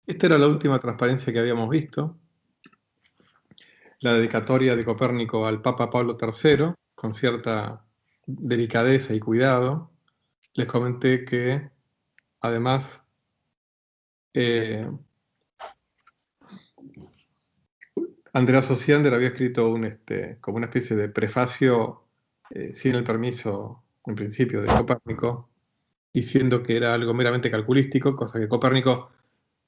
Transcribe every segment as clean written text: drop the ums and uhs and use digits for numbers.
Esta era la última transparencia que habíamos visto, la dedicatoria de Copérnico al Papa Pablo III, con cierta delicadeza y cuidado. Les comenté que, además, Andreas Ociander había escrito como una especie de prefacio sin el permiso, en principio, de Copérnico, diciendo que era algo meramente calculístico, cosa que Copérnico,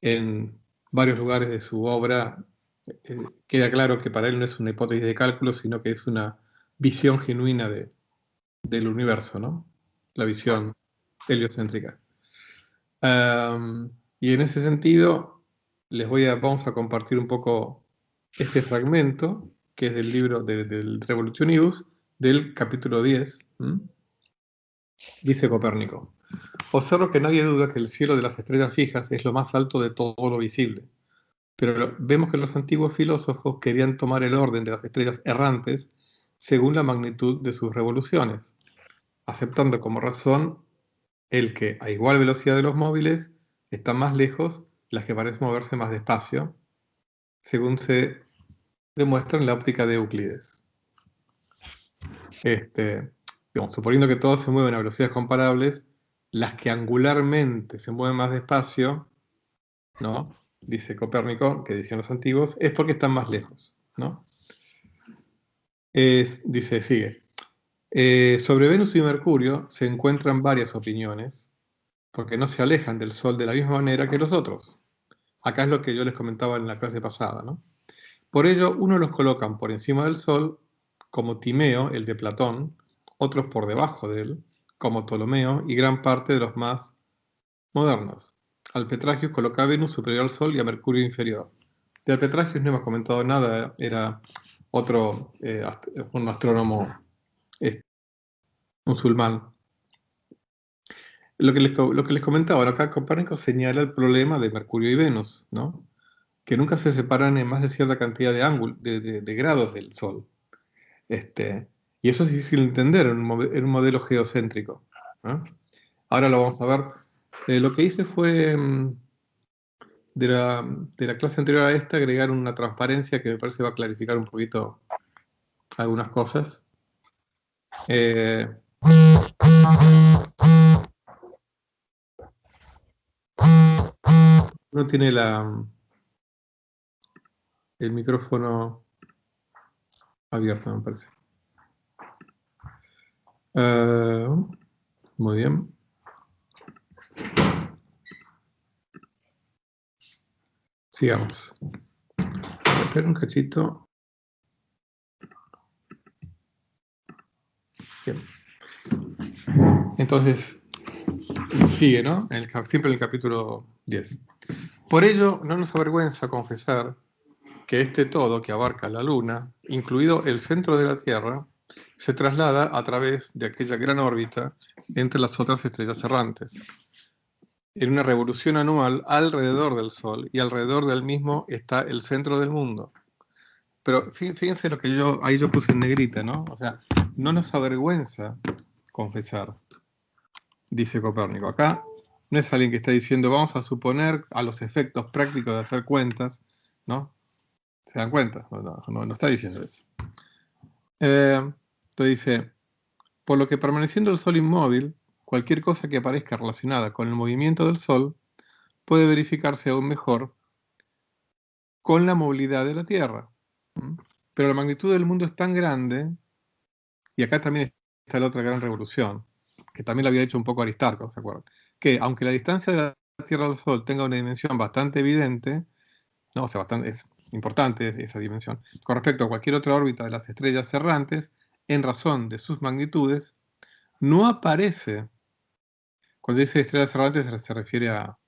en varios lugares de su obra, queda claro que para él no es una hipótesis de cálculo, sino que es una visión genuina del universo, ¿no? La visión heliocéntrica. Y en ese sentido, vamos a compartir un poco este fragmento, que es del libro del Revolutionibus, del capítulo 10. Dice Copérnico: observo que nadie duda que el cielo de las estrellas fijas es lo más alto de todo lo visible, pero vemos que los antiguos filósofos querían tomar el orden de las estrellas errantes según la magnitud de sus revoluciones, aceptando como razón el que, a igual velocidad de los móviles, están más lejos las que parecen moverse más despacio, según se demuestra en la óptica de Euclides. Suponiendo que todos se mueven a velocidades comparables, las que angularmente se mueven más despacio, ¿no? Dice Copérnico, que decían los antiguos, es porque están más lejos, ¿no? Sigue. Sobre Venus y Mercurio se encuentran varias opiniones, porque no se alejan del Sol de la misma manera que los otros. Acá es lo que yo les comentaba en la clase pasada, ¿no? Por ello, unos los colocan por encima del Sol, como Timeo, el de Platón, otros por debajo de él, como Ptolomeo, y gran parte de los más modernos. Alpetragius coloca a Venus superior al Sol y a Mercurio inferior. De Alpetragius no hemos comentado nada, era otro, un astrónomo musulmán. Lo que les comentaba, acá Copérnico señala el problema de Mercurio y Venus, ¿no? Que nunca se separan en más de cierta cantidad de grados del Sol. Y eso es difícil de entender en un modelo geocéntrico, ¿no? Ahora lo vamos a ver. Lo que hice fue, de la clase anterior a esta, agregar una transparencia que me parece va a clarificar un poquito algunas cosas. Uno tiene el micrófono abierto, me parece. Muy bien. Sigamos. Espera un cachito. Bien. Entonces, sigue, ¿no? Siempre en el capítulo 10. Por ello, no nos avergüenza confesar que este todo que abarca la Luna, incluido el centro de la Tierra, se traslada a través de aquella gran órbita entre las otras estrellas errantes, en una revolución anual alrededor del Sol, y alrededor del mismo está el centro del mundo. Pero fíjense lo que ahí yo puse en negrita, ¿no? O sea, no nos avergüenza confesar, dice Copérnico. Acá no es alguien que está diciendo, vamos a suponer a los efectos prácticos de hacer cuentas, ¿no? ¿Se dan cuenta? No está diciendo eso. Entonces dice, por lo que permaneciendo el Sol inmóvil, cualquier cosa que aparezca relacionada con el movimiento del Sol puede verificarse aún mejor con la movilidad de la Tierra. Pero la magnitud del mundo es tan grande, y acá también está la otra gran revolución, que también la había hecho un poco Aristarco, ¿se acuerdan? Que aunque la distancia de la Tierra al Sol tenga una dimensión bastante evidente, no, o sea, es importante esa dimensión, con respecto a cualquier otra órbita de las estrellas errantes, en razón de sus magnitudes, no aparece, cuando dice estrellas errantes se refiere a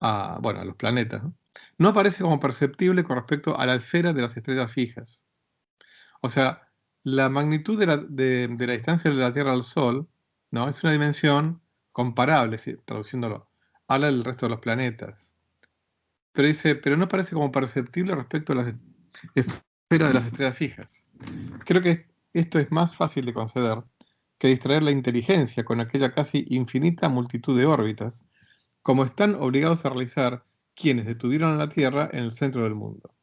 los planetas, ¿no? No aparece como perceptible con respecto a la esfera de las estrellas fijas. O sea, la magnitud de la distancia de la Tierra al Sol, ¿no? Es una dimensión comparable, traduciéndolo, habla del resto de los planetas. Pero dice, pero no parece como perceptible respecto a la esfera de las estrellas fijas. Creo que esto es más fácil de conceder que distraer la inteligencia con aquella casi infinita multitud de órbitas, como están obligados a realizar quienes detuvieron a la Tierra en el centro del mundo.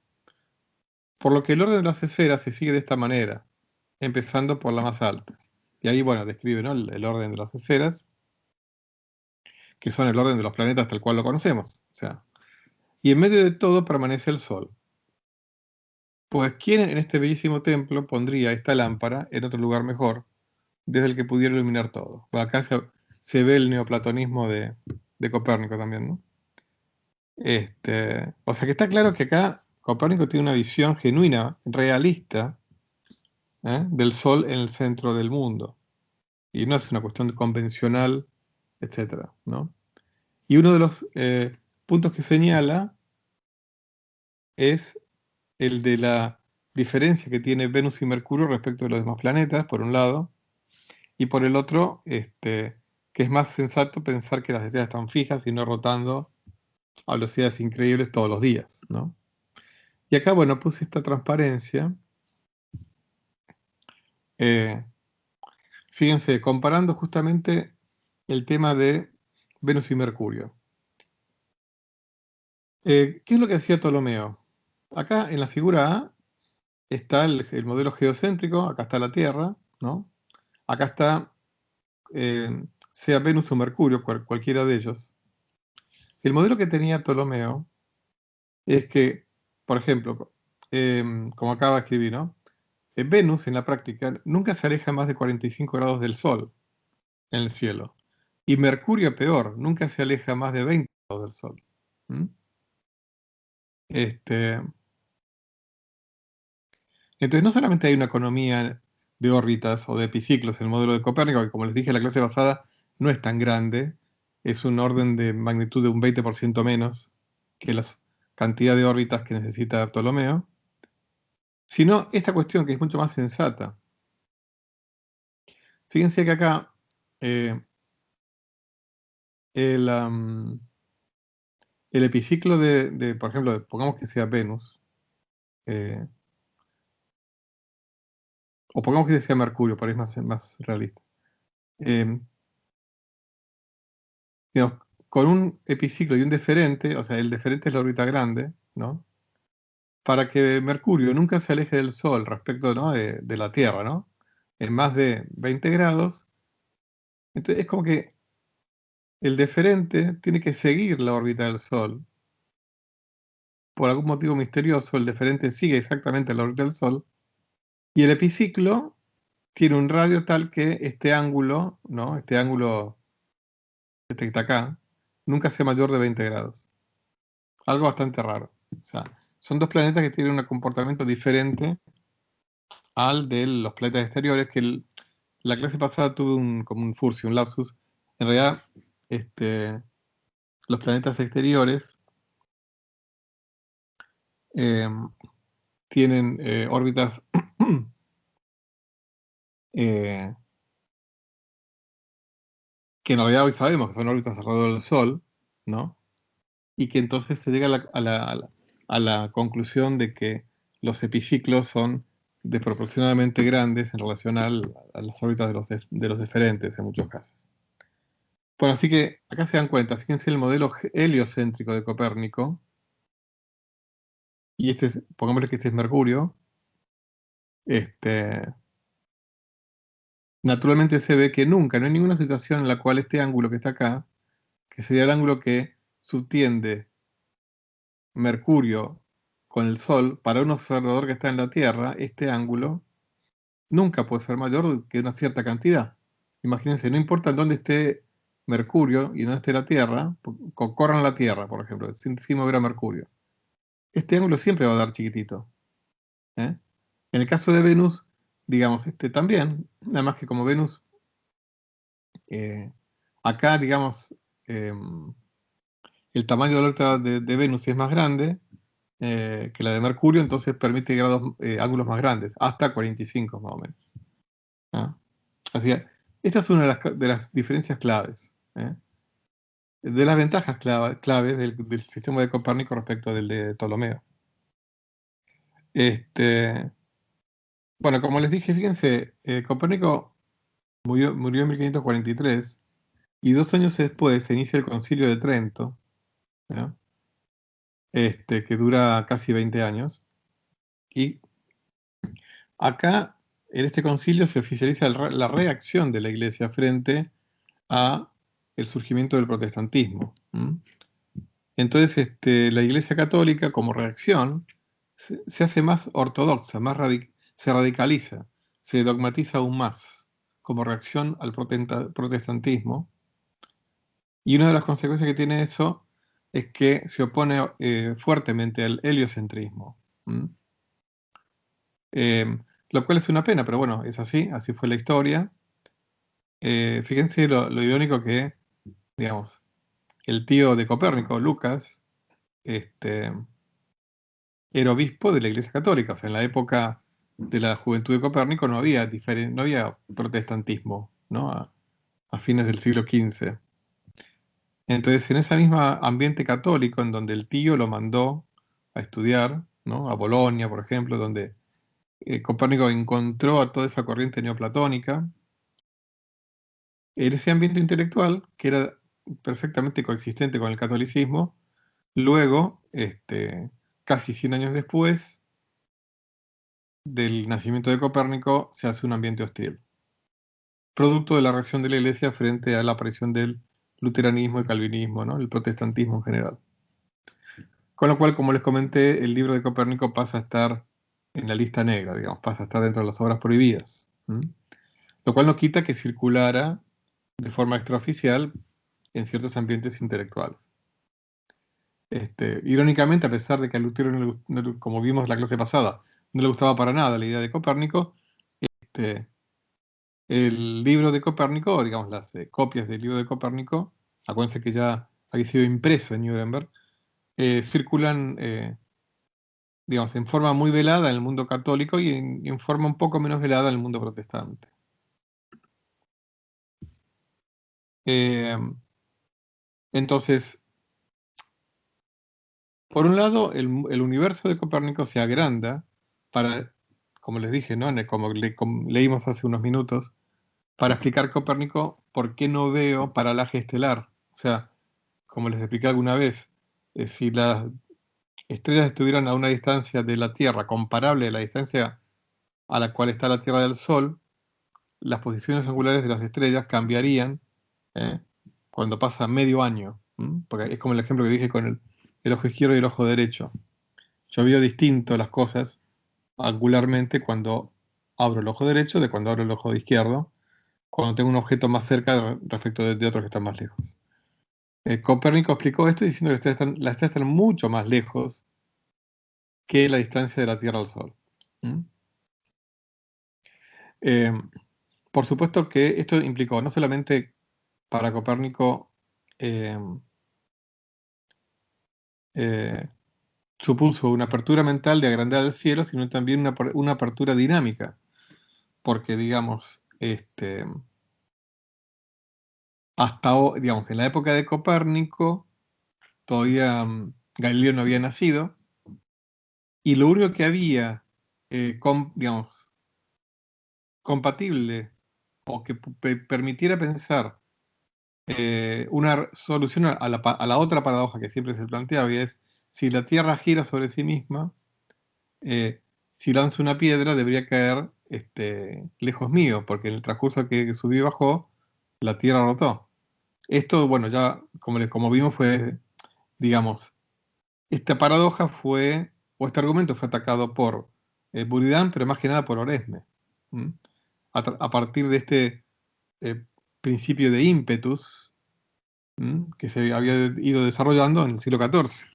Por lo que el orden de las esferas se sigue de esta manera, empezando por la más alta. Y ahí, bueno, describe, ¿no?, el orden de las esferas, que son el orden de los planetas tal cual lo conocemos. O sea, y en medio de todo permanece el Sol. Pues, ¿quién en este bellísimo templo pondría esta lámpara en otro lugar mejor, desde el que pudiera iluminar todo? Bueno, acá se ve el neoplatonismo de Copérnico también, ¿no? O sea que está claro que acá Copérnico tiene una visión genuina, realista, del Sol en el centro del mundo. Y no es una cuestión convencional, etcétera, ¿no? Y uno de los puntos que señala es el de la diferencia que tiene Venus y Mercurio respecto de los demás planetas, por un lado, y por el otro, que es más sensato pensar que las estrellas están fijas y no rotando a velocidades increíbles todos los días, ¿no? Y acá, bueno, puse esta transparencia. Fíjense, comparando justamente el tema de Venus y Mercurio. ¿Qué es lo que hacía Ptolomeo? Acá en la figura A está el modelo geocéntrico, acá está la Tierra, ¿no? Acá está, sea Venus o Mercurio, cualquiera de ellos. El modelo que tenía Ptolomeo es que, por ejemplo, como acaba de escribir, ¿no? Venus en la práctica nunca se aleja más de 45 grados del Sol en el cielo. Y Mercurio peor, nunca se aleja más de 20 grados del Sol. ¿Mm? Entonces, no solamente hay una economía de órbitas o de epiciclos en el modelo de Copérnico, que como les dije en la clase pasada, no es tan grande, es un orden de magnitud de un 20% menos que la cantidad de órbitas que necesita Ptolomeo, sino esta cuestión que es mucho más sensata. Fíjense que acá eh, el, el epiciclo por ejemplo, pongamos que sea Venus, eh, o pongamos que sea Mercurio, para ir más realista. Digamos, con un epiciclo y un deferente, o sea, el deferente es la órbita grande, ¿no? Para que Mercurio nunca se aleje del Sol respecto, ¿no?, de la Tierra, ¿no?, en más de 20 grados. Entonces es como que el deferente tiene que seguir la órbita del Sol. Por algún motivo misterioso, el deferente sigue exactamente la órbita del Sol, y el epiciclo tiene un radio tal que este ángulo, ¿no?, este ángulo que está acá, nunca sea mayor de 20 grados. Algo bastante raro. O sea, son dos planetas que tienen un comportamiento diferente al de los planetas exteriores, que la clase pasada tuve como un furcio, un lapsus. En realidad, los planetas exteriores eh, tienen órbitas eh, que en realidad hoy sabemos que son órbitas alrededor del Sol, ¿no? Y que entonces se llega a la conclusión de que los epiciclos son desproporcionadamente grandes en relación a las órbitas de los deferentes en muchos casos. Bueno, así que acá se dan cuenta, fíjense el modelo heliocéntrico de Copérnico, y pongámosle que este es Mercurio, naturalmente se ve que nunca, no hay ninguna situación en la cual este ángulo que está acá, que sería el ángulo que subtiende Mercurio con el Sol, para un observador que está en la Tierra, este ángulo nunca puede ser mayor que una cierta cantidad. Imagínense, no importa en dónde esté Mercurio y dónde esté la Tierra, corran la Tierra, por ejemplo, sin mover a Mercurio. Este ángulo siempre va a dar chiquitito. ¿Eh? En el caso de Venus, digamos, también, nada más que como Venus, acá, digamos, el tamaño de la órbita de Venus es más grande que la de Mercurio, entonces permite ángulos más grandes, hasta 45 más o menos. ¿Ah? Así que esta es una de las diferencias claves, de las ventajas claves del sistema de Copérnico respecto del de Ptolomeo. Bueno, como les dije, fíjense, Copérnico murió en 1543 y 2 años después se inicia el Concilio de Trento, ¿ya? que dura casi 20 años. Y acá, en este concilio, se oficializa la reacción de la Iglesia frente a el surgimiento del protestantismo. Entonces, la Iglesia Católica, como reacción, se hace más ortodoxa, se radicaliza, se dogmatiza aún más, como reacción al protestantismo. Y una de las consecuencias que tiene eso es que se opone fuertemente al heliocentrismo. Lo cual es una pena, pero bueno, es así fue la historia. Fíjense lo irónico que, digamos, el tío de Copérnico, Lucas, era obispo de la Iglesia Católica. O sea, en la época de la juventud de Copérnico no había protestantismo, ¿no? A fines del siglo XV. Entonces, en ese mismo ambiente católico, en donde el tío lo mandó a estudiar, ¿no? A Bolonia, por ejemplo, donde Copérnico encontró a toda esa corriente neoplatónica, en ese ambiente intelectual, que era perfectamente coexistente con el catolicismo, luego, casi 100 años después del nacimiento de Copérnico, se hace un ambiente hostil, producto de la reacción de la Iglesia frente a la aparición del luteranismo, el calvinismo, ¿no? El protestantismo en general. Con lo cual, como les comenté, el libro de Copérnico pasa a estar en la lista negra, digamos, pasa a estar dentro de las obras prohibidas. Lo cual no quita que circulara de forma extraoficial en ciertos ambientes intelectuales. Irónicamente, a pesar de que a Lutero, como vimos la clase pasada, no le gustaba para nada la idea de Copérnico, el libro de Copérnico, o digamos las copias del libro de Copérnico, acuérdense que ya había sido impreso en Nuremberg, circulan, digamos, en forma muy velada en el mundo católico y en forma un poco menos velada en el mundo protestante. Entonces, por un lado, el universo de Copérnico se agranda para, como les dije, ¿no? Como leímos hace unos minutos, para explicar Copérnico por qué no veo paralaje estelar. O sea, como les expliqué alguna vez, si las estrellas estuvieran a una distancia de la Tierra comparable a la distancia a la cual está la Tierra del Sol, las posiciones angulares de las estrellas cambiarían ¿eh? Cuando pasa medio año. Porque es como el ejemplo que dije con el ojo izquierdo y el ojo derecho. Yo veo distinto las cosas angularmente cuando abro el ojo derecho de cuando abro el ojo izquierdo, cuando tengo un objeto más cerca respecto de otros que están más lejos. Copérnico explicó esto diciendo que las estrellas están mucho más lejos que la distancia de la Tierra al Sol. Eh, por supuesto que esto implicó no solamente para Copérnico eh, eh, supuso una apertura mental de agrandar el cielo, sino también una apertura dinámica, porque digamos, digamos, en la época de Copérnico, todavía Galileo no había nacido, y lo único que había, digamos, compatible o que permitiera pensar una solución a la otra paradoja que siempre se planteaba, y es, si la Tierra gira sobre sí misma, si lanzo una piedra debería caer lejos mío, porque en el transcurso que subí y bajó, la Tierra rotó. Esto, bueno, ya como vimos fue, digamos, esta paradoja fue, o este argumento fue atacado por Buridan, pero más que nada por Oresme, a partir de este eh, principio de ímpetus que se había ido desarrollando en el siglo XIV,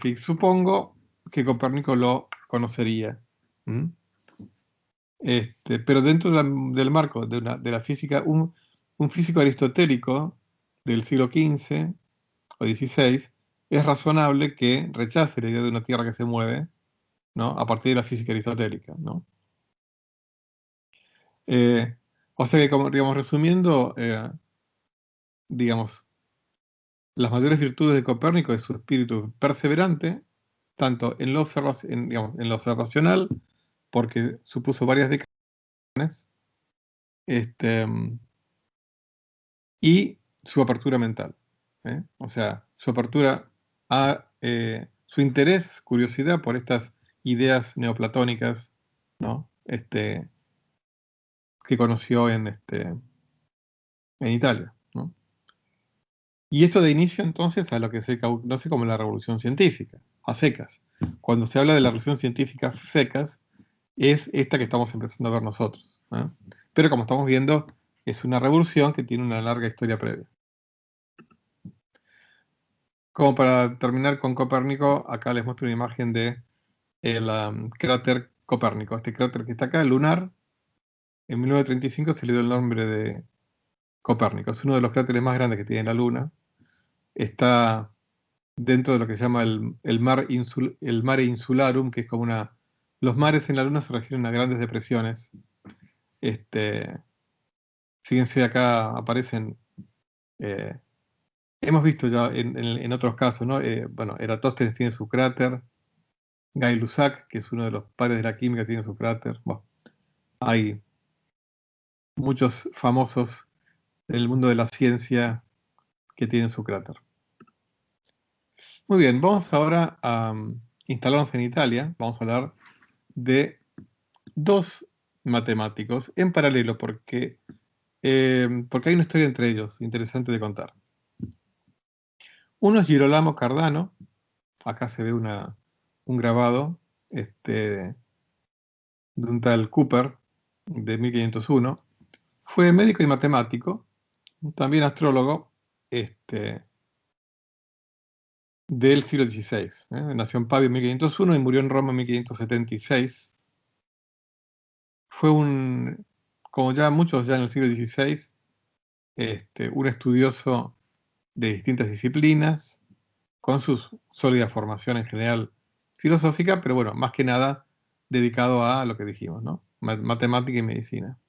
que supongo que Copérnico lo conocería. Pero dentro del marco de la física, un físico aristotélico del siglo XV o XVI es razonable que rechace la idea de una Tierra que se mueve, ¿no? A partir de la física aristotélica, ¿no? Eh, o sea que, como, digamos, resumiendo, digamos, las mayores virtudes de Copérnico es su espíritu perseverante, tanto en digamos, en lo observacional, porque supuso varias décadas, este, y su apertura mental. O sea, su apertura a su interés, curiosidad por estas ideas neoplatónicas, ¿no? Que conoció en Italia, ¿no? Y esto de inicio entonces a lo que se conoce como la revolución científica, a secas. Cuando se habla de la revolución científica a secas, es esta que estamos empezando a ver nosotros, ¿no? Pero como estamos viendo, es una revolución que tiene una larga historia previa. Como para terminar con Copérnico, acá les muestro una imagen de el cráter Copérnico. Este cráter que está acá, lunar, en 1935 se le dio el nombre de Copérnico. Es uno de los cráteres más grandes que tiene la Luna. Está dentro de lo que se llama el Mare Insularum, que es como una... Los mares en la Luna se refieren a grandes depresiones. Fíjense, acá aparecen... eh, hemos visto ya en otros casos, ¿no? Bueno, Eratóstenes tiene su cráter, Gay-Lussac, que es uno de los padres de la química, tiene su cráter. Bueno, hay muchos famosos en el mundo de la ciencia que tienen su cráter. Muy bien, vamos ahora a instalarnos en Italia. Vamos a hablar de dos matemáticos en paralelo, porque hay una historia entre ellos interesante de contar. Uno es Girolamo Cardano. Acá se ve un grabado de un tal Cooper de 1501. Fue médico y matemático, también astrólogo, del siglo XVI. Nació en Pavia en 1501 y murió en Roma en 1576. Fue como ya muchos ya en el siglo XVI, un estudioso de distintas disciplinas, con su sólida formación en general filosófica, pero bueno, más que nada dedicado a lo que dijimos, ¿no? Matemática y medicina.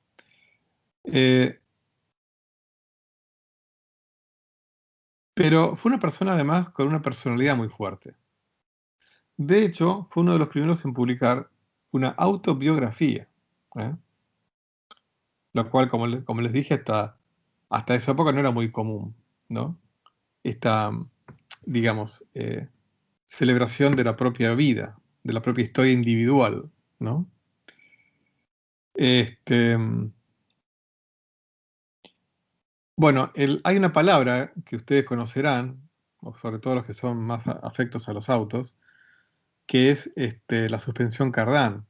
Pero fue una persona además con una personalidad muy fuerte. De hecho, fue uno de los primeros en publicar una autobiografía, ¿eh? Lo cual, como les dije, hasta esa época no era muy común, ¿no? Esta, digamos, celebración de la propia vida, de la propia historia individual, ¿no? Bueno, hay una palabra que ustedes conocerán, o sobre todo los que son más afectos a los autos, que es la suspensión Cardan,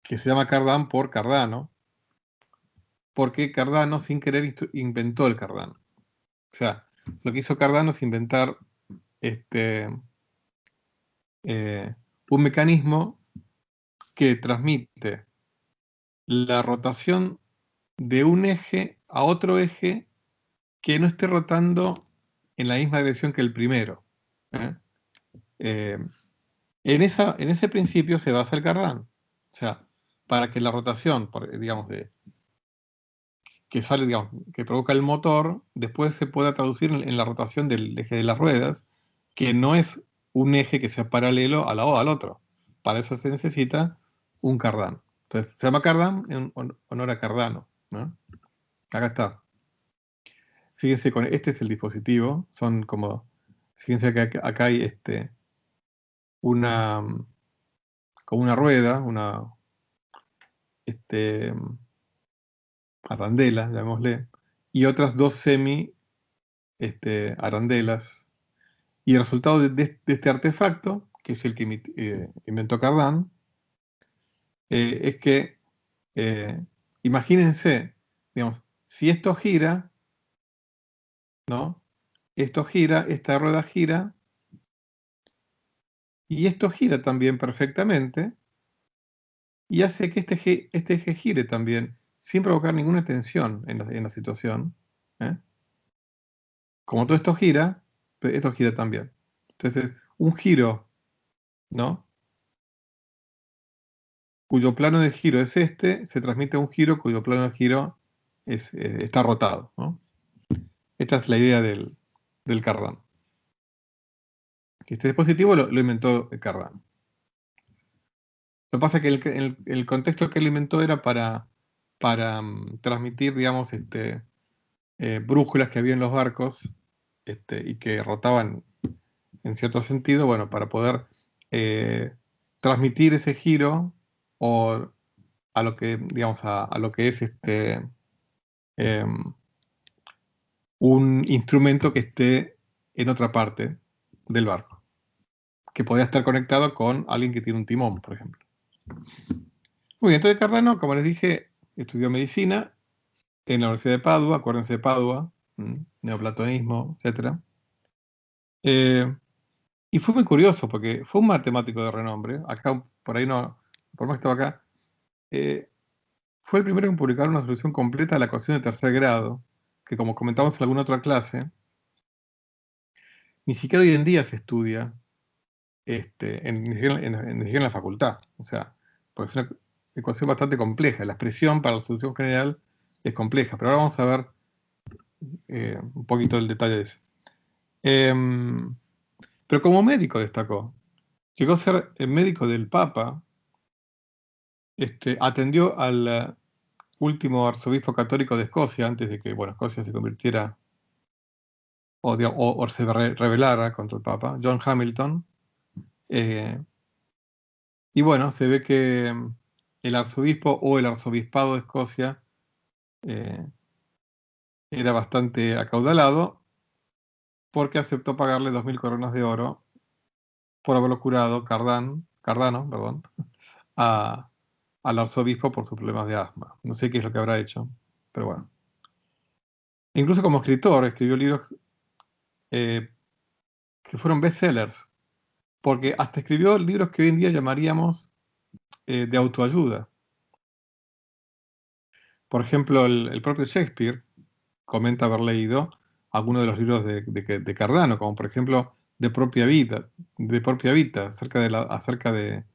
que se llama Cardan por Cardano, porque Cardano sin querer inventó el Cardan. O sea, lo que hizo Cardano es inventar un mecanismo que transmite la rotación de un eje a otro eje que no esté rotando en la misma dirección que el primero. ¿Eh? Eh, en ese principio se basa el Cardan. O sea, para que la rotación, digamos, que sale, digamos, que provoca el motor, después se pueda traducir en la rotación del eje de las ruedas, que no es un eje que sea paralelo al otro. Para eso se necesita un Cardan. Entonces, se llama Cardan en honor a Cardano, ¿no? Acá está. Fíjense, este es el dispositivo. Son como, fíjense que acá hay una, como una rueda, este, arandela, llamémosle, y otras dos arandelas. Y el resultado de este artefacto, que es el que inventó Cardán, es que, imagínense, digamos, si esto gira, ¿no? Esto gira, esta rueda gira, y esto gira también perfectamente, y hace que este eje gire también, sin provocar ninguna tensión en la situación. ¿Eh? Como todo esto gira también. Entonces, un giro, ¿no? Cuyo plano de giro es se transmite a un giro cuyo plano de giro está rotado, ¿no? Esta es la idea del Cardano. Este dispositivo lo inventó Cardano. Lo que pasa es que el contexto que él inventó era para transmitir, digamos, brújulas que había en los barcos y que rotaban en cierto sentido, bueno, para poder transmitir ese giro o a lo que, digamos, a lo que es em, un instrumento que esté en otra parte del barco, que podría estar conectado con alguien que tiene un timón, por ejemplo. Muy bien, entonces Cardano, como les dije, estudió medicina en la Universidad de Padua, acuérdense de Padua, neoplatonismo, etc. Y fue muy curioso porque fue un matemático de renombre. Acá, por ahí no, por más que estaba acá, eh, fue el primero en publicar una solución completa a la ecuación de tercer grado, que como comentamos en alguna otra clase, ni siquiera hoy en día se estudia ni siquiera en la facultad. O sea, porque es una ecuación bastante compleja. La expresión para la solución general es compleja, pero ahora vamos a ver un poquito el detalle de eso. Pero como médico destacó. Llegó a ser el médico del Papa, atendió al último arzobispo católico de Escocia, antes de que, bueno, Escocia se convirtiera o se rebelara contra el Papa, John Hamilton. Y bueno, se ve que el arzobispo o el arzobispado de Escocia eh, era bastante acaudalado porque aceptó pagarle 2.000 coronas de oro por haberlo curado Cardano, perdón, al arzobispo por sus problemas de asma. No sé qué es lo que habrá hecho, pero bueno. Incluso como escritor, escribió libros que fueron bestsellers, porque hasta escribió libros que hoy en día llamaríamos de autoayuda. Por ejemplo, el propio Shakespeare comenta haber leído algunos de los libros de Cardano, como por ejemplo de propia vida, acerca de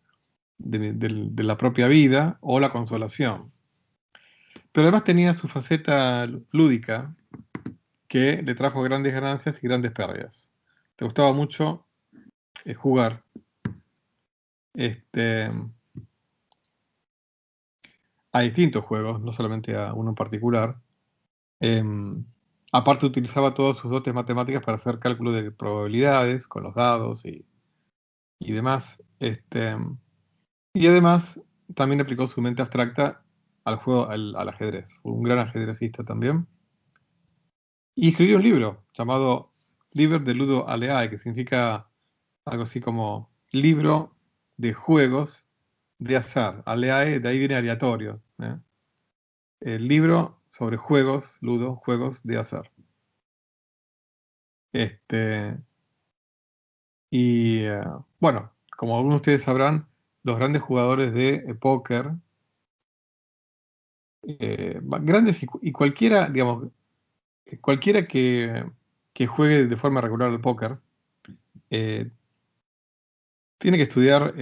la propia vida o la consolación. Pero además tenía su faceta lúdica que le trajo grandes ganancias y grandes pérdidas. Le gustaba mucho jugar a distintos juegos, no solamente a uno en particular. Aparte utilizaba todas sus dotes matemáticas para hacer cálculos de probabilidades con los dados y demás. Y además también aplicó su mente abstracta al juego, al ajedrez. Fue un gran ajedrecista también. Y escribió un libro llamado Liber de Ludo Aleae, que significa algo así como libro de juegos de azar. Aleae, de ahí viene aleatorio. El libro sobre juegos, ludo, juegos de azar. Este, y bueno, como algunos de ustedes sabrán, los grandes jugadores de póker, grandes y cualquiera, digamos, cualquiera que juegue de forma regular al póker, eh, tiene que estudiar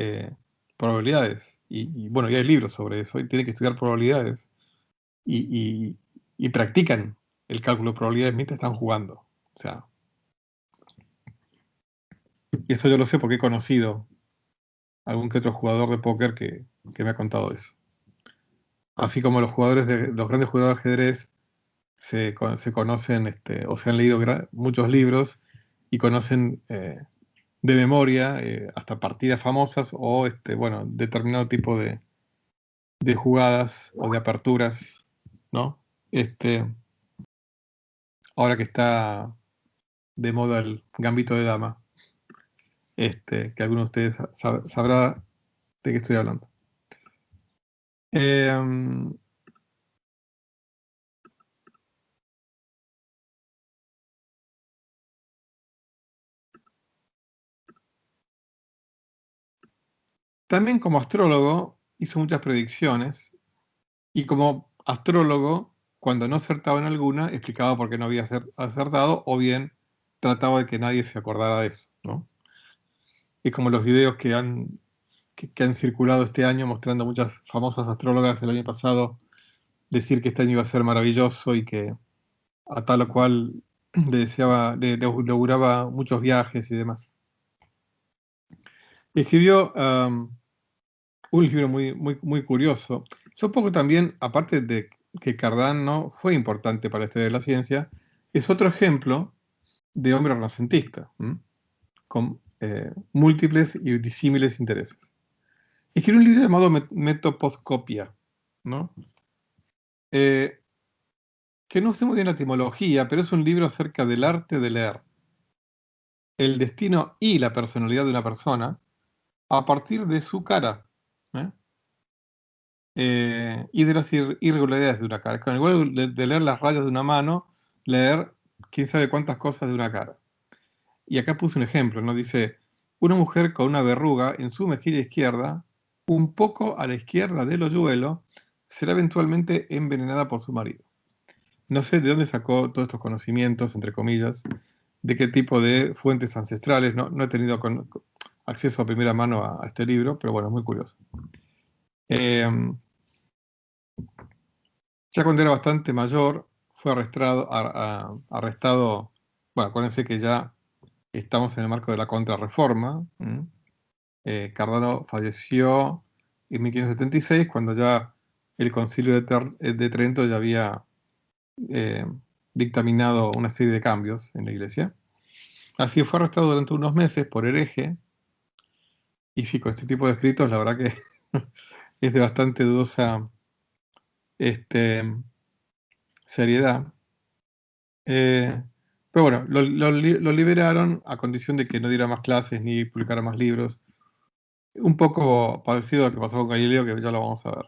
probabilidades. Bueno, ya hay libros sobre eso, y tiene que estudiar probabilidades. Y practican el cálculo de probabilidades mientras están jugando. O sea, y eso yo lo sé porque he conocido algún que otro jugador de póker que me ha contado eso. Así como los grandes jugadores de ajedrez se conocen o se han leído muchos libros y conocen de memoria hasta partidas famosas o bueno, determinado tipo de jugadas o de aperturas, ¿no? Ahora que está de moda el gambito de dama, que alguno de ustedes sabrá de qué estoy hablando. Em, También como astrólogo hizo muchas predicciones y como astrólogo, cuando no acertaba en alguna, explicaba por qué no había acertado o bien trataba de que nadie se acordara de eso, ¿no? Es como los videos que han circulado este año mostrando muchas famosas astrólogas el año pasado decir que este año iba a ser maravilloso y que a tal o cual le auguraba muchos viajes y demás. Escribió un libro muy curioso. Supongo también, aparte de que Cardano fue importante para la historia de la ciencia, es otro ejemplo de hombre renacentista. con múltiples y disímiles intereses. Escribió un libro llamado Metoposcopia, ¿no? Que no sé muy bien la etimología, pero es un libro acerca del arte de leer, el destino y la personalidad de una persona a partir de su cara, ¿eh? Y de las irregularidades de una cara. Con igual de leer las rayas de una mano, leer quién sabe cuántas cosas de una cara. Y acá puse un ejemplo, ¿no? Dice, una mujer con una verruga en su mejilla izquierda, un poco a la izquierda del hoyuelo, será eventualmente envenenada por su marido. No sé de dónde sacó todos estos conocimientos, entre comillas, de qué tipo de fuentes ancestrales. No he tenido acceso a primera mano a este libro, pero bueno, es muy curioso. Ya cuando era bastante mayor, fue arrestado. Bueno, acuérdense que ya estamos en el marco de la Contrarreforma. Cardano falleció en 1576, cuando ya el Concilio de Trento ya había dictaminado una serie de cambios en la Iglesia. Así fue arrestado durante unos meses por hereje. Y sí, con este tipo de escritos, la verdad que es de bastante dudosa seriedad. Pero bueno, lo liberaron a condición de que no diera más clases ni publicara más libros. Un poco parecido a lo que pasó con Galileo, que ya lo vamos a ver.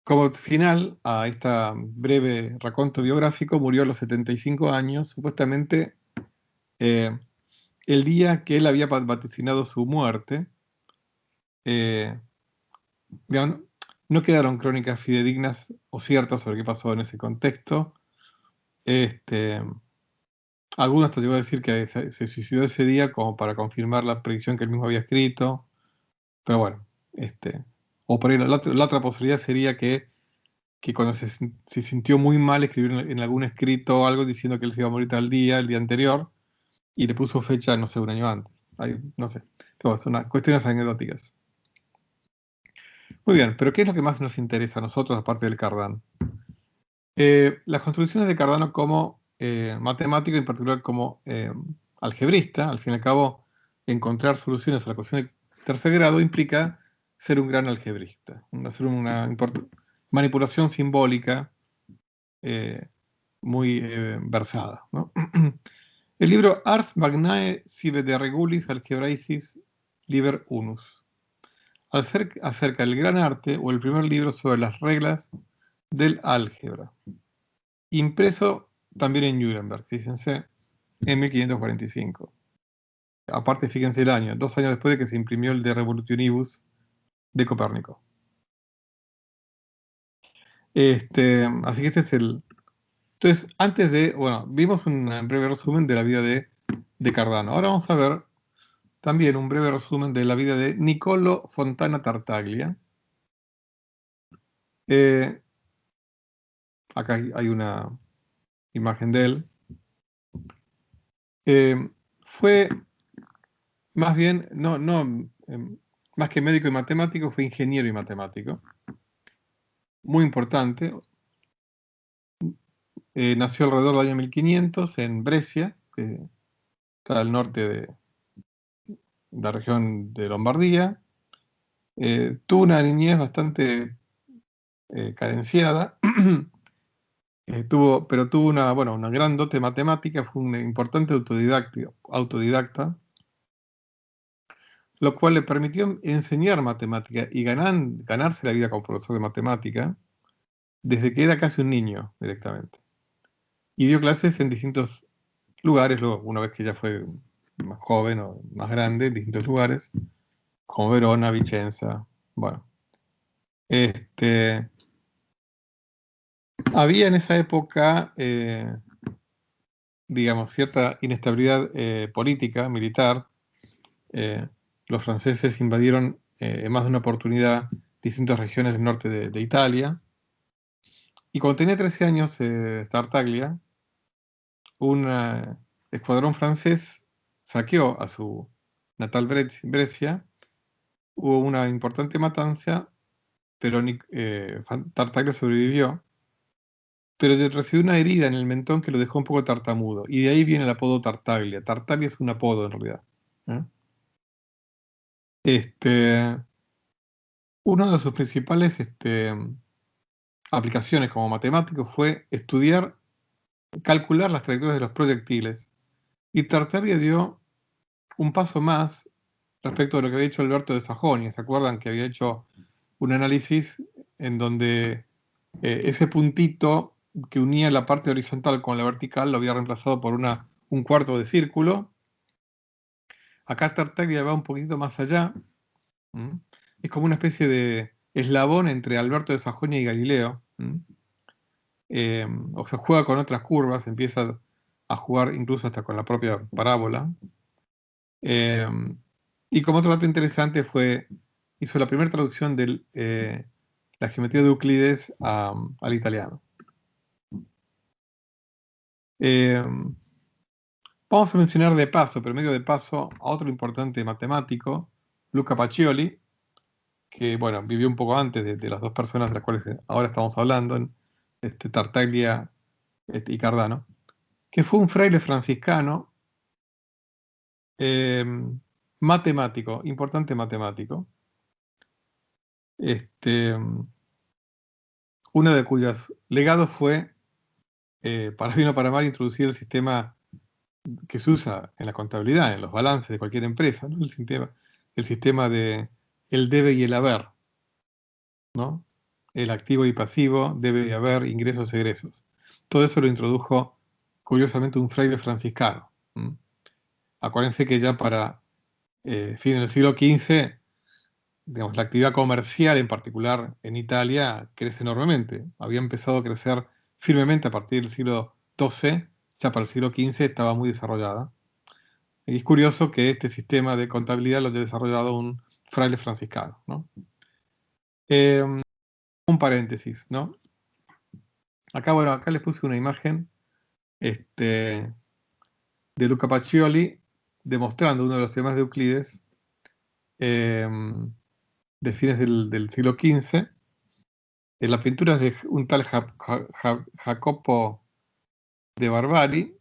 Como final a esta breve raconto biográfico, murió a los 75 años, supuestamente eh, el día que él había vaticinado su muerte. Digamos, no quedaron crónicas fidedignas o ciertas sobre qué pasó en ese contexto. Algunos te llegó a decir que se suicidó ese día como para confirmar la predicción que él mismo había escrito. Pero bueno, o por ahí la otra posibilidad sería que cuando se sintió muy mal, escribió en algún escrito algo diciendo que él se iba a morir tal día, el día anterior, y le puso fecha, no sé, un año antes. No sé. Pero bueno, son cuestiones anecdóticas. Muy bien, pero ¿qué es lo que más nos interesa a nosotros, aparte del Cardán? Las construcciones de Cardano como matemático, en particular como algebrista. Al fin y al cabo, encontrar soluciones a la ecuación de tercer grado implica ser un gran algebrista, hacer una manipulación simbólica muy versada, ¿no? El libro Ars Magnae sive de Regulis Algebraicis Liber Unus, acerca del gran arte, o el primer libro sobre las reglas del álgebra, impreso también en Nuremberg, fíjense, en 1545. Aparte, fíjense el año, 2 años después de que se imprimió el De Revolutionibus de Copérnico. Así que este es el... Entonces, antes de... Bueno, vimos un breve resumen de la vida de Cardano. Ahora vamos a ver también un breve resumen de la vida de Niccolò Fontana Tartaglia. Acá hay una imagen de él. Fue más bien, más que médico y matemático, fue ingeniero y matemático. Muy importante. Nació alrededor del año 1500 en Brescia, que está al norte de la región de Lombardía. Tuvo una niñez bastante carenciada, pero tuvo una gran dote matemática, fue un importante autodidacta, lo cual le permitió enseñar matemática y ganarse la vida como profesor de matemática desde que era casi un niño directamente. Y dio clases en distintos lugares, luego, una vez que ya fue más joven o más grande, en distintos lugares, como Verona, Vicenza. Bueno, había en esa época, digamos, cierta inestabilidad política, militar. Los franceses invadieron en más de una oportunidad distintas regiones del norte de Italia. Y cuando tenía 13 años, Tartaglia, un escuadrón francés saqueó a su natal Brescia. Hubo una importante matanza, pero Tartaglia sobrevivió pero recibió una herida en el mentón que lo dejó un poco tartamudo. Y de ahí viene el apodo Tartaglia. Tartaglia es un apodo en realidad. ¿Eh? Este, Uno de sus principales aplicaciones como matemático fue estudiar, calcular las trayectorias de los proyectiles. Y Tartaglia dio un paso más respecto de lo que había hecho Alberto de Sajonia. ¿Se acuerdan que había hecho un análisis en donde ese puntito que unía la parte horizontal con la vertical lo había reemplazado por un cuarto de círculo? Acá Tartaglia va un poquito más allá. ¿Mm? Es como una especie de eslabón entre Alberto de Sajonia y Galileo. ¿Mm? O sea, juega con otras curvas, empieza a jugar incluso hasta con la propia parábola. Eh, y como otro dato interesante hizo la primera traducción de la geometría de Euclides al italiano. Eh, Vamos a mencionar de paso, pero medio de paso, a otro importante matemático, Luca Pacioli, que bueno, vivió un poco antes de las dos personas de las cuales ahora estamos hablando, Tartaglia y Cardano, que fue un fraile franciscano, eh, matemático, importante matemático, este, uno de cuyos legados fue, para bien o para mal, introducir el sistema que se usa en la contabilidad, en los balances de cualquier empresa, ¿no? El sistema de el debe y el haber, ¿no? El activo y pasivo, debe y haber, ingresos y egresos. Todo eso lo introdujo, curiosamente, un fraile franciscano. ¿Mm? Acuérdense que ya para fines del siglo XV, digamos, la actividad comercial, en particular en Italia, crece enormemente. Había empezado a crecer firmemente a partir del siglo XII, ya para el siglo XV estaba muy desarrollada. Y es curioso que este sistema de contabilidad lo haya desarrollado un fraile franciscano, ¿no? Un paréntesis, ¿no? Acá, bueno, acá les puse una imagen de Luca Pacioli demostrando uno de los temas de Euclides eh, de fines del siglo XV. En la pintura es de un tal Jacopo de Barbari,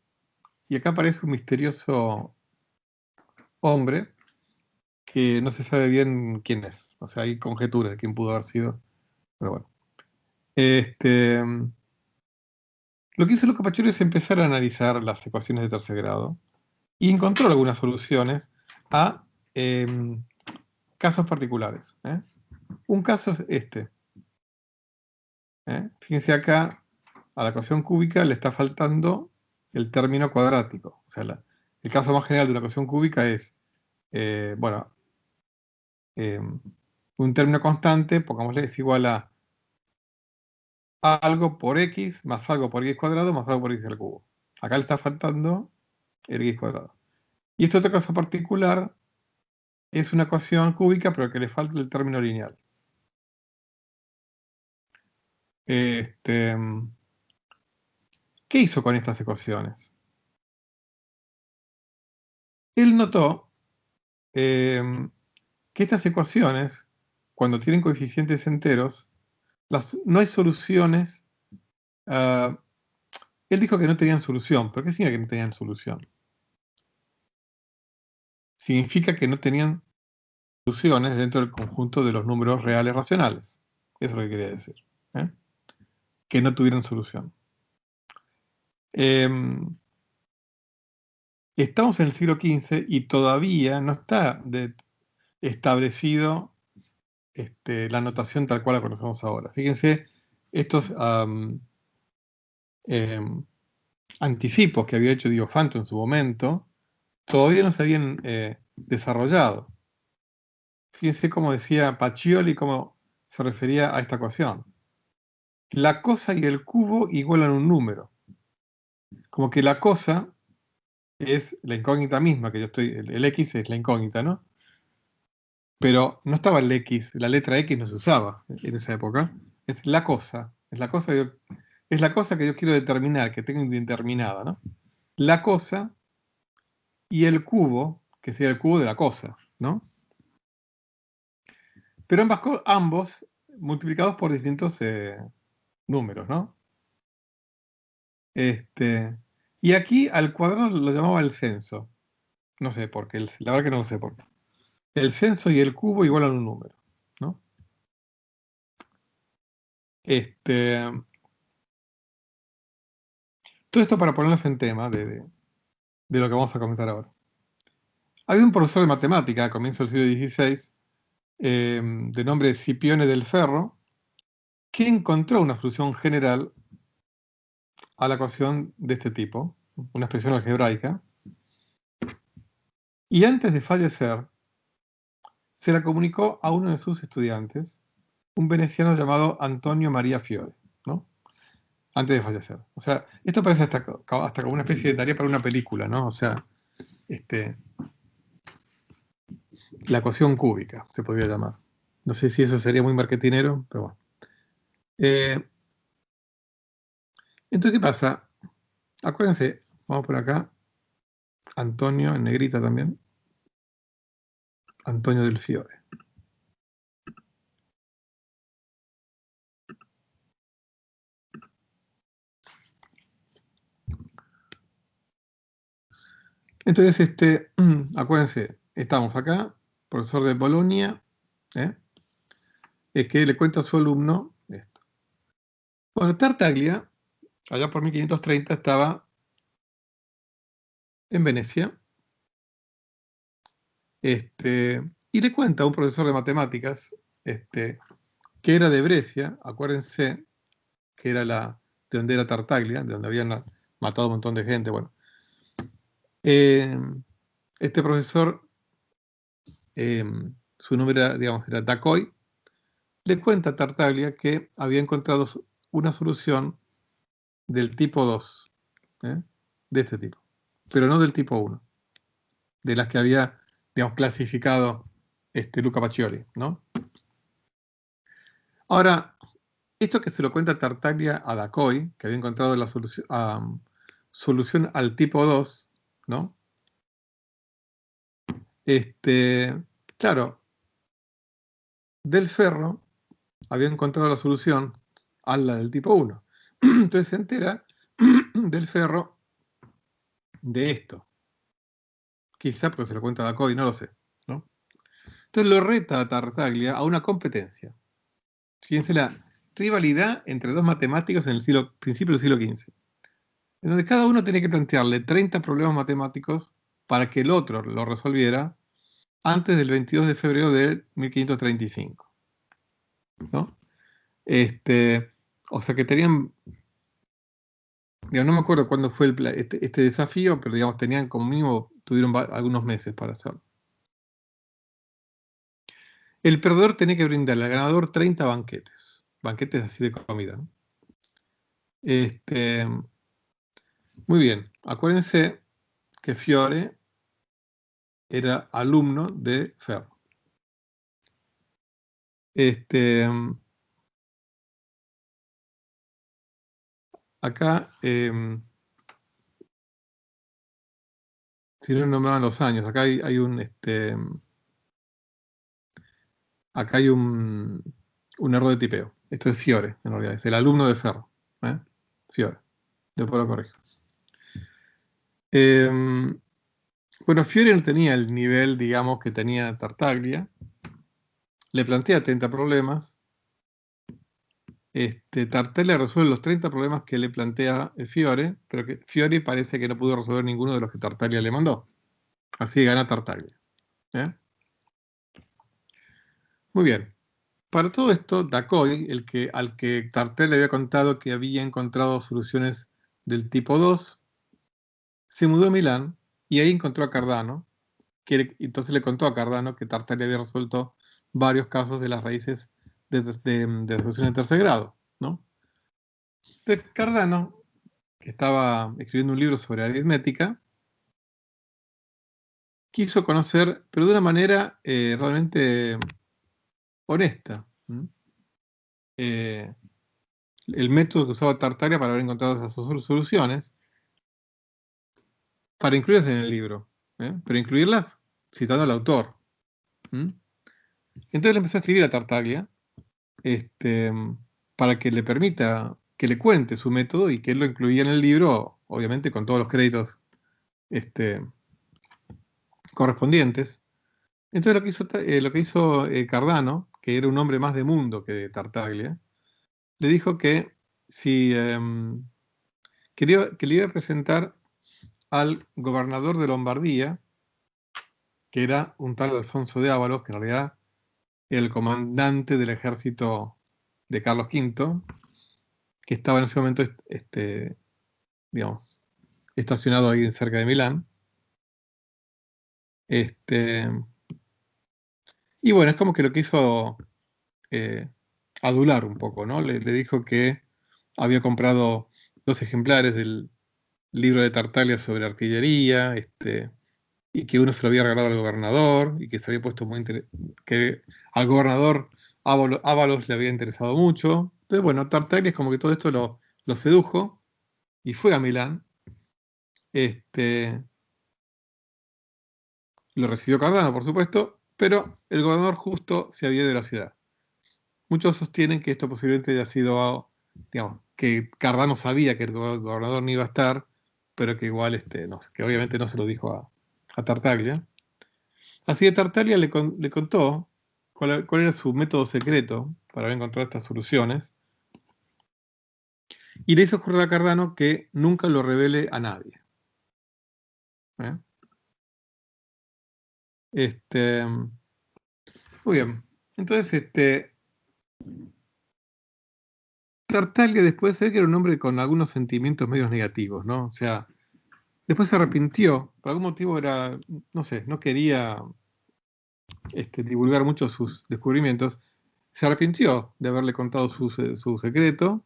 y acá aparece un misterioso hombre que no se sabe bien quién es. O sea, hay conjeturas de quién pudo haber sido, pero bueno. Este, lo que hizo Luca Pacioli es empezar a analizar las ecuaciones de tercer grado y encontró algunas soluciones a casos particulares. Un caso es este. Fíjense acá, a la ecuación cúbica le está faltando el término cuadrático. O sea, el caso más general de una ecuación cúbica es, bueno, un término constante, pongámosle, es igual a algo por x más algo por x cuadrado más algo por x al cubo. Acá le está faltando el x cuadrado. Y este otro caso particular es una ecuación cúbica, pero que le falta el término lineal. Este, ¿Qué hizo con estas ecuaciones? Él notó que estas ecuaciones, cuando tienen coeficientes enteros, no hay soluciones. ah, Él dijo que no tenían solución. ¿Pero qué significa que no tenían solución? Significa que no tenían soluciones dentro del conjunto de los números reales racionales. Eso es lo que quería decir. ¿eh? Que no tuvieran solución. Estamos en el siglo XV y todavía no está establecido la notación tal cual la conocemos ahora. Fíjense, estos anticipos que había hecho Diofanto en su momento todavía no se habían desarrollado. Fíjense cómo decía Pacioli, cómo se refería a esta ecuación. La cosa y el cubo igualan un número. Como que la cosa es la incógnita misma, que el X es la incógnita, ¿no? Pero no estaba el X, la letra X no se usaba en esa época. Es la cosa, es la cosa que yo quiero determinar, que tengo indeterminada, ¿no? La cosa y el cubo, que sería el cubo de la cosa, ¿no? Pero ambos multiplicados por distintos números, ¿no? Y aquí al cuadrado lo llamaba el censo. No sé por qué, la verdad que no lo sé por qué. El censo y el cubo igualan un número, ¿no? Todo esto para ponernos en tema de lo que vamos a comentar ahora. Había un profesor de matemática a comienzos del siglo XVI, de nombre Scipione del Ferro, que encontró una solución general a la ecuación de este tipo, una expresión algebraica, y antes de fallecer, se la comunicó a uno de sus estudiantes, un veneciano llamado Antonio María Fiore, ¿no? Antes de fallecer. O sea, esto parece hasta como una especie de tarea para una película, ¿no? O sea, la ecuación cúbica, se podría llamar. No sé si eso sería muy marketinero, pero bueno. Eh, entonces, ¿qué pasa? Acuérdense, vamos por acá, Antonio, en negrita también, Antonio del Fiore. Entonces, acuérdense, estamos acá, profesor de Bolonia, es que le cuenta a su alumno esto. Bueno, Tartaglia, allá por 1530, estaba en Venecia, y le cuenta a un profesor de matemáticas, que era de Brescia, acuérdense que era de donde era Tartaglia, de donde habían matado un montón de gente, bueno. Este profesor, su nombre era, digamos, era Dacoy, le cuenta a Tartaglia que había encontrado una solución del tipo 2, de este tipo, pero no del tipo 1, de las que había, digamos, clasificado Luca Pacioli, ¿no? Ahora, esto que se lo cuenta Tartaglia a Dacoy, que había encontrado la solución al tipo 2, ¿no? Claro, Del Ferro había encontrado la solución a la del tipo 1. Entonces se entera Del Ferro de esto. Quizá porque se lo cuenta Dacoy, no lo sé, ¿no? Entonces lo reta a Tartaglia a una competencia. Fíjense la rivalidad entre dos matemáticos en el principio del siglo XV, en donde cada uno tenía que plantearle 30 problemas matemáticos para que el otro lo resolviera antes del 22 de febrero de 1535, ¿no? O sea que tenían, digamos, no me acuerdo cuándo fue este desafío, pero digamos, tenían como mínimo, tuvieron algunos meses para hacerlo. El perdedor tenía que brindarle al ganador 30 banquetes así de comida, ¿no? Muy bien, acuérdense que Fiore era alumno de Ferro. Acá, si no me dan los años, acá hay un error de tipeo. Esto es Fiore, en realidad, es el alumno de Ferro. Fiore, después lo corrijo. Bueno, Fiore no tenía el nivel, digamos, que tenía Tartaglia. Le plantea 30 problemas. Tartaglia resuelve los 30 problemas que le plantea Fiore, pero que Fiore parece que no pudo resolver ninguno de los que Tartaglia le mandó. Así gana Tartaglia. Muy bien. Para todo esto, Dacoy, al que Tartaglia le había contado que había encontrado soluciones del tipo 2, se mudó a Milán y ahí encontró a Cardano, entonces le contó a Cardano que Tartaglia había resuelto varios casos de las raíces de solución de tercer grado, ¿no? Entonces Cardano, que estaba escribiendo un libro sobre aritmética, quiso conocer, pero de una manera realmente honesta, el método que usaba Tartaglia para haber encontrado esas soluciones, para incluirlas en el libro, pero incluirlas citando al autor. Entonces le empezó a escribir a Tartaglia para que le permita que le cuente su método y que él lo incluía en el libro, obviamente con todos los créditos correspondientes. Entonces lo que hizo Cardano, que era un hombre más de mundo que de Tartaglia, le dijo que si que le iba a presentar al gobernador de Lombardía, que era un tal Alfonso de Ávalos, que en realidad era el comandante del ejército de Carlos V, que estaba en ese momento, digamos, estacionado ahí cerca de Milán. Y bueno, es como que lo quiso adular un poco, ¿no? Le dijo que había comprado 2 ejemplares del libro de Tartaglia sobre artillería, y que uno se lo había regalado al gobernador, y que se había puesto que al gobernador Ávalos le había interesado mucho. Entonces, bueno, Tartaglia es como que todo esto lo sedujo, y fue a Milán. Lo recibió Cardano, por supuesto, pero el gobernador justo se había ido de la ciudad. Muchos sostienen que esto posiblemente haya sido, digamos, que Cardano sabía que el gobernador no iba a estar, pero que igual, no, que obviamente no se lo dijo a Tartaglia. Así que Tartaglia le contó cuál era su método secreto para encontrar estas soluciones, y le hizo jurar a Cardano que nunca lo revele a nadie. ¿Eh? Muy bien. Entonces, Tartaglia después se ve que era un hombre con algunos sentimientos medios negativos, ¿no? O sea, después se arrepintió, por algún motivo era, no sé, no quería divulgar mucho sus descubrimientos, se arrepintió de haberle contado su secreto,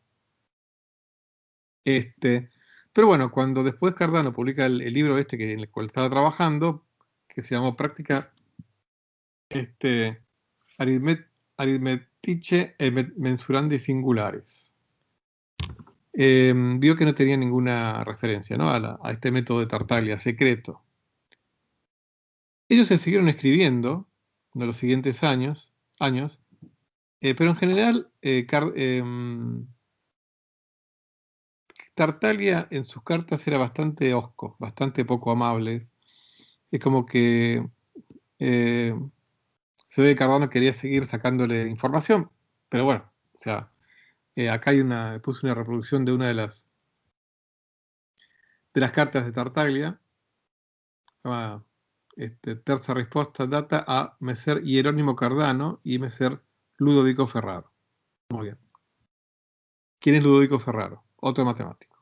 pero bueno, cuando después Cardano publica el libro en el cual estaba trabajando, que se llamó Práctica Aritmetice e Mensurandi Singulares, vio que no tenía ninguna referencia, ¿no? a este método de Tartaglia secreto. Ellos se siguieron escribiendo en los siguientes años, pero en general Tartaglia en sus cartas era bastante hosco, bastante poco amable. Es como que eh, se ve que Cardano quería seguir sacándole información, pero bueno, o sea, acá puse una reproducción de una de las cartas de Tartaglia, llamada Terza Risposta Data a Messer Hierónimo Cardano y Messer Ludovico Ferraro. Muy bien. ¿Quién es Ludovico Ferraro? Otro matemático.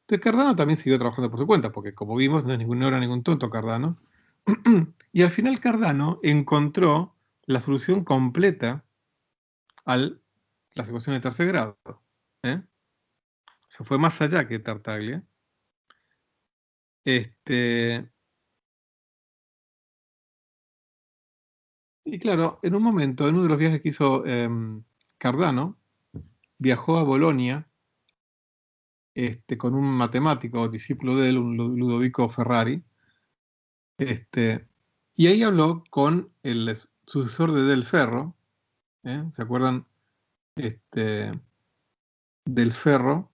Entonces Cardano también siguió trabajando por su cuenta, porque como vimos, no era ningún tonto Cardano. Y al final Cardano encontró la solución completa a las ecuaciones de tercer grado. ¿Eh? Se fue más allá que Tartaglia. Y claro, en un momento, en uno de los viajes que hizo Cardano, viajó a Bolonia con un matemático, discípulo de él, un Ludovico Ferrari, y ahí habló con el sucesor de Del Ferro. ¿Se acuerdan? Del Ferro,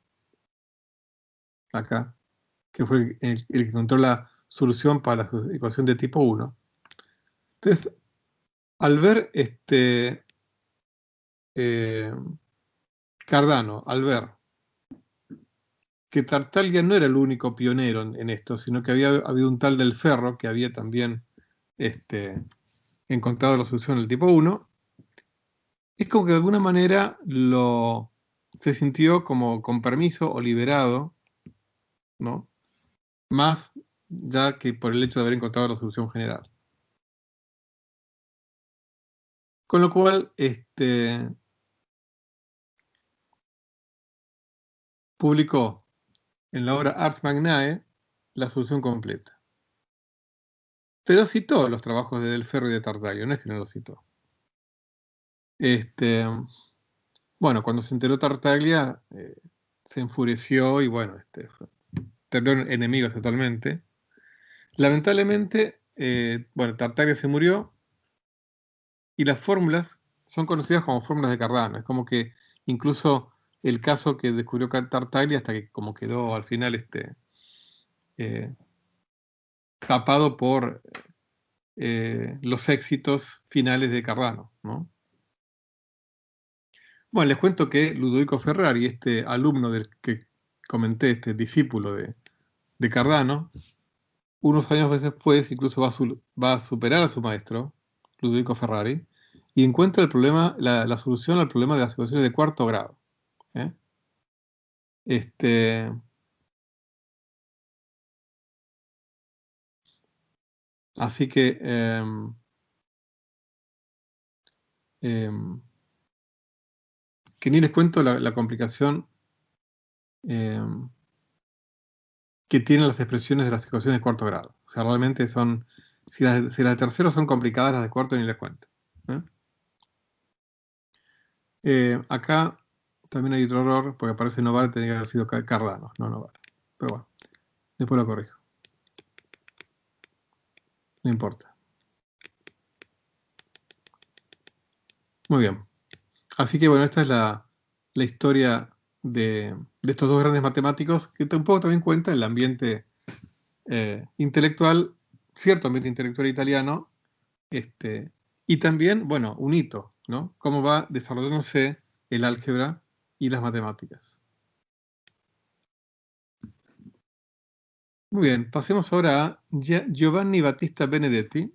acá, que fue el que encontró la solución para la ecuación de tipo 1. Entonces, al ver Cardano, al ver que Tartaglia no era el único pionero en esto, sino que había habido un tal Del Ferro que había también encontrado la solución del tipo 1, es como que de alguna manera se sintió como con permiso o liberado, ¿no? Más ya que por el hecho de haber encontrado la solución general. Con lo cual, publicó en la obra Ars Magnae la solución completa. Pero citó los trabajos de Del Ferro y de Tartaglia, no es que no los citó. Bueno, cuando se enteró Tartaglia, se enfureció y bueno, terminaron enemigos totalmente. Lamentablemente, bueno, Tartaglia se murió y las fórmulas son conocidas como fórmulas de Cardano. Es como que incluso el caso que descubrió Tartaglia hasta que como quedó al final tapado por los éxitos finales de Cardano, ¿no? Bueno, les cuento que Ludovico Ferrari, este alumno del que comenté, este discípulo de Cardano, unos años después incluso va a superar a su maestro, Ludovico Ferrari, y encuentra el problema, la solución al problema de las ecuaciones de cuarto grado. ¿Eh? Así que que ni les cuento la complicación que tienen las expresiones de las ecuaciones de cuarto grado. O sea, realmente son, si las de tercero son complicadas, las de cuarto ni les cuento. Acá también hay otro error, porque aparece Novara, tenía que haber sido Cardano, no Novara. Pero bueno, después lo corrijo. No importa. Muy bien. Así que bueno, esta es la historia de estos dos grandes matemáticos, que tampoco también cuenta el ambiente intelectual, cierto ambiente intelectual italiano, y también, bueno, un hito, ¿no? Cómo va desarrollándose el álgebra y las matemáticas. Muy bien, pasemos ahora a Giovanni Battista Benedetti,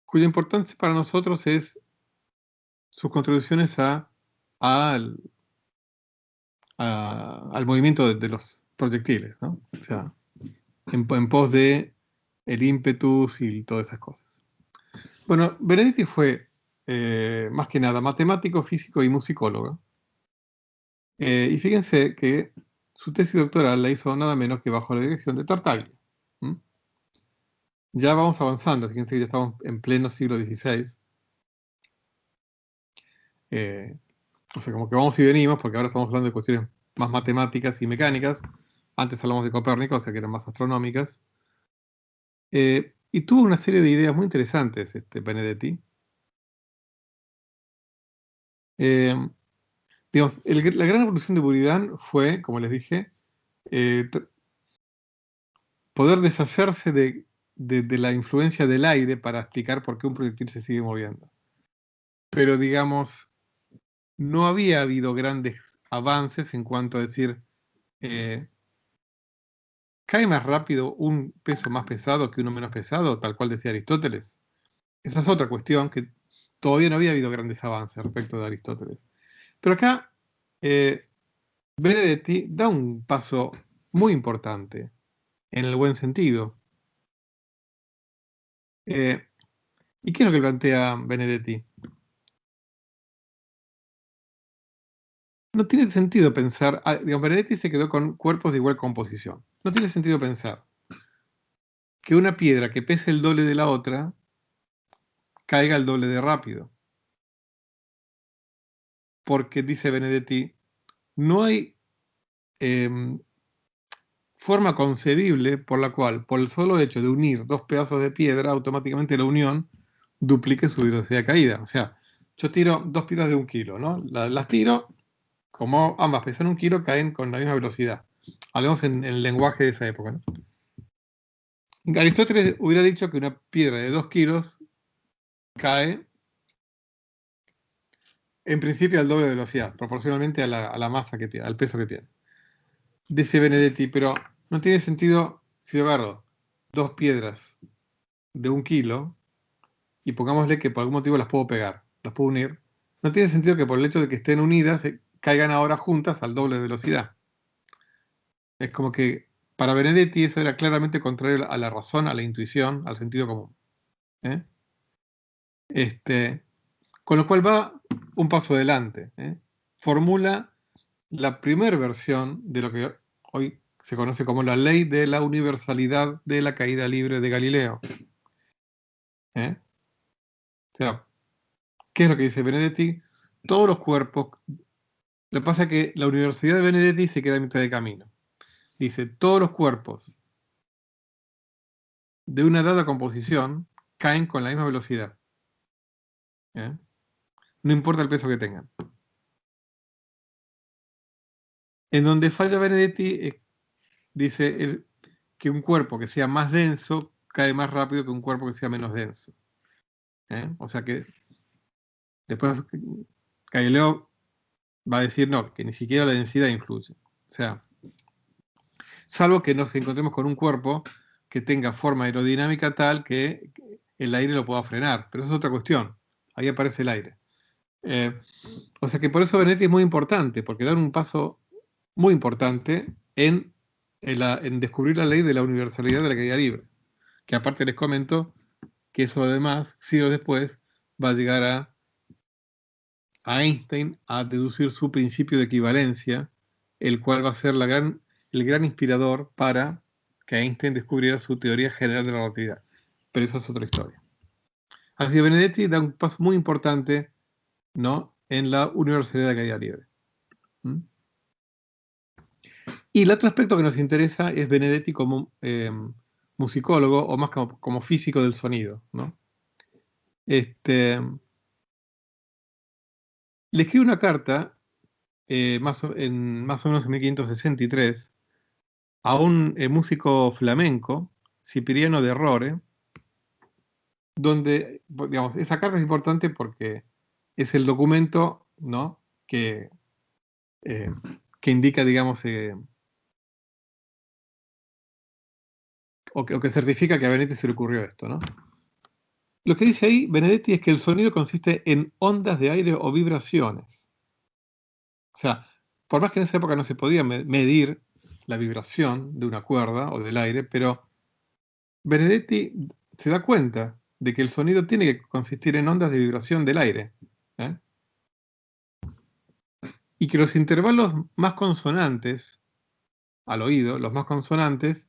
cuya importancia para nosotros es sus contribuciones al movimiento de los proyectiles, ¿no? O sea, en pos de el ímpetus y todas esas cosas. Bueno, Benedetti fue más que nada matemático, físico y musicólogo. Y fíjense que su tesis doctoral la hizo nada menos que bajo la dirección de Tartaglia. ¿Mm? Ya vamos avanzando, fíjense que ya estamos en pleno siglo XVI. O sea, como que vamos y venimos, porque ahora estamos hablando de cuestiones más matemáticas y mecánicas. Antes hablamos de Copérnico, o sea que eran más astronómicas. Y tuvo una serie de ideas muy interesantes, Benedetti. Digamos, la gran evolución de Buridan fue, como les dije, poder deshacerse de la influencia del aire para explicar por qué un proyectil se sigue moviendo. Pero, digamos, no había habido grandes avances en cuanto a decir, ¿cae más rápido un peso más pesado que uno menos pesado? Tal cual decía Aristóteles. Esa es otra cuestión que todavía no había habido grandes avances respecto de Aristóteles. Pero acá Benedetti da un paso muy importante, en el buen sentido. ¿Y qué es lo que plantea Benedetti? No tiene sentido pensar, digamos, Benedetti se quedó con cuerpos de igual composición. No tiene sentido pensar que una piedra que pese el doble de la otra caiga el doble de rápido. Porque, dice Benedetti, no hay forma concebible por la cual, por el solo hecho de unir dos pedazos de piedra, automáticamente la unión duplique su velocidad de caída. O sea, yo tiro dos piedras de 1 kilo, ¿no? Las tiro, como ambas pesan 1 kilo, caen con la misma velocidad. Hablemos en el lenguaje de esa época, ¿no? Aristóteles hubiera dicho que una piedra de 2 kilos cae en principio al doble de velocidad, proporcionalmente a la masa que tiene, al peso que tiene. Dice Benedetti, pero no tiene sentido si yo agarro dos piedras de 1 kilo y pongámosle que por algún motivo las puedo pegar, las puedo unir. No tiene sentido que por el hecho de que estén unidas caigan ahora juntas al doble de velocidad. Es como que para Benedetti eso era claramente contrario a la razón, a la intuición, al sentido común. ¿Eh? Con lo cual va un paso adelante. Formula la primera versión de lo que hoy se conoce como la ley de la universalidad de la caída libre de Galileo. O sea, ¿qué es lo que dice Benedetti? Todos los cuerpos. Lo que pasa es que la Universidad de Benedetti se queda a mitad de camino. Dice, todos los cuerpos de una dada composición caen con la misma velocidad. no importa el peso que tengan. En donde falla Benedetti, dice que un cuerpo que sea más denso cae más rápido que un cuerpo que sea menos denso. O sea que después Galileo va a decir no, que ni siquiera la densidad influye. O sea, salvo que nos encontremos con un cuerpo que tenga forma aerodinámica tal que el aire lo pueda frenar, pero eso es otra cuestión. Ahí aparece el aire. O sea que por eso Benedetti es muy importante, porque da un paso muy importante en descubrir la ley de la universalidad de la caída libre. Que aparte les comento que eso además, siglos después, va a llegar a Einstein a deducir su principio de equivalencia, el cual va a ser el gran inspirador para que Einstein descubriera su teoría general de la relatividad. Pero eso es otra historia. Así que Benedetti da un paso muy importante, ¿no?, en la universalidad de la caída libre. ¿Mm? Y el otro aspecto que nos interesa es Benedetti como musicólogo o más como físico del sonido, ¿no? Le escribe una carta más o menos en 1563 a un músico flamenco, Cipriano de Rore, donde, digamos, esa carta es importante porque es el documento, ¿no?, eh, que indica, digamos, o que certifica que a Benedetti se le ocurrió esto, ¿no? Lo que dice ahí Benedetti es que el sonido consiste en ondas de aire o vibraciones. O sea, por más que en esa época no se podía medir la vibración de una cuerda o del aire, pero Benedetti se da cuenta de que el sonido tiene que consistir en ondas de vibración del aire. ¿eh? Y que los intervalos más consonantes al oído, los más consonantes,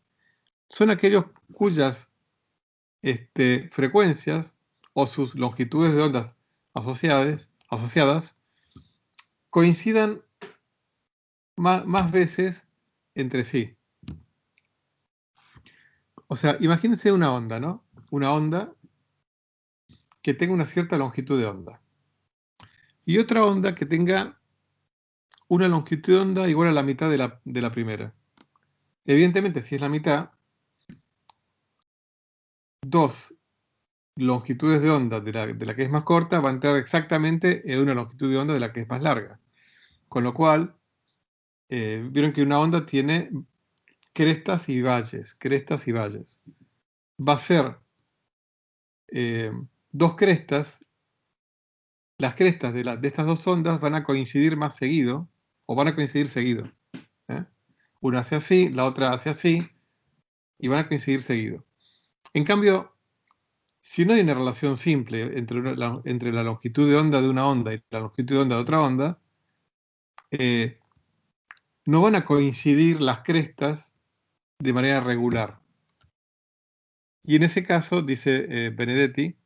son aquellos cuyas frecuencias o sus longitudes de ondas asociadas coincidan más veces entre sí. O sea, imagínense una onda, ¿no? Una onda que tenga una cierta longitud de onda. Y otra onda que tenga una longitud de onda igual a la mitad de la primera. Evidentemente, si es la mitad, dos longitudes de onda de la que es más corta van a entrar exactamente en una longitud de onda de la que es más larga. Con lo cual, vieron que una onda tiene crestas y valles, crestas y valles. Va a ser dos crestas. Las crestas de estas dos ondas van a coincidir más seguido, o van a coincidir seguido. ¿eh? Una hace así, la otra hace así, y van a coincidir seguido. En cambio, si no hay una relación simple entre la longitud de onda de una onda y la longitud de onda de otra onda, no van a coincidir las crestas de manera regular. Y en ese caso, dice Benedetti,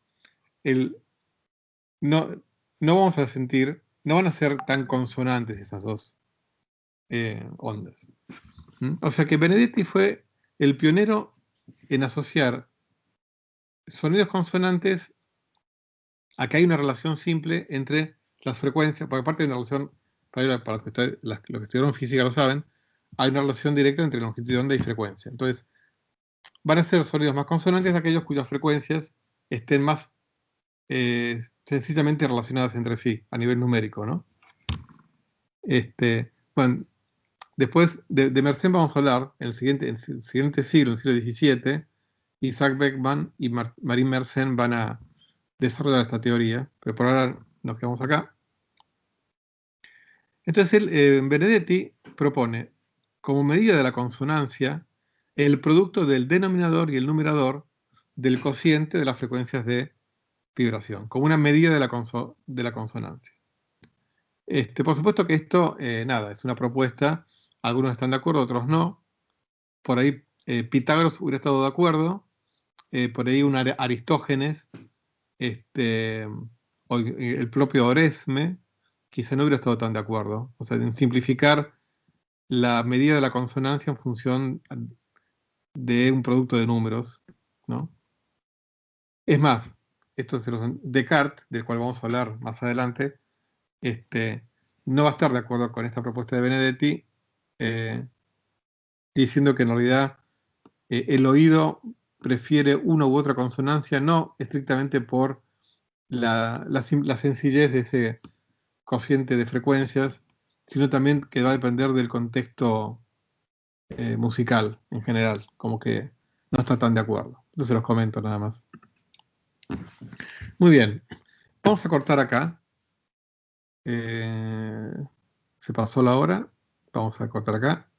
no vamos a sentir, no van a ser tan consonantes esas dos ondas. O sea que Benedetti fue el pionero en asociar sonidos consonantes a que hay una relación simple entre las frecuencias, porque aparte hay una relación, para los que estudiaron física lo saben, hay una relación directa entre longitud de onda y frecuencia. Entonces, van a ser sonidos más consonantes aquellos cuyas frecuencias estén más sencillamente relacionadas entre sí, a nivel numérico, ¿no? Bueno, después de Mersenne vamos a hablar en el siguiente siglo, en el siglo XVII, Isaac Beckman y Marie Mersenne van a desarrollar esta teoría, pero por ahora nos quedamos acá. Entonces, Benedetti propone, como medida de la consonancia, el producto del denominador y el numerador del cociente de las frecuencias de vibración, como una medida de la consonancia. Por supuesto que esto, nada, es una propuesta, algunos están de acuerdo, otros no. Por ahí Pitágoras hubiera estado de acuerdo, por ahí un Aristógenes, o el propio Oresme, quizá no hubiera estado tan de acuerdo. O sea, en simplificar la medida de la consonancia en función de un producto de números, ¿no? Es más, Descartes, del cual vamos a hablar más adelante, no va a estar de acuerdo con esta propuesta de Benedetti, diciendo que en realidad el oído prefiere una u otra consonancia, no estrictamente por la sencillez de ese cociente de frecuencias, sino también que va a depender del contexto musical en general, como que no está tan de acuerdo. Eso se los comento nada más. Muy bien, vamos a cortar acá. Se pasó la hora, vamos a cortar acá.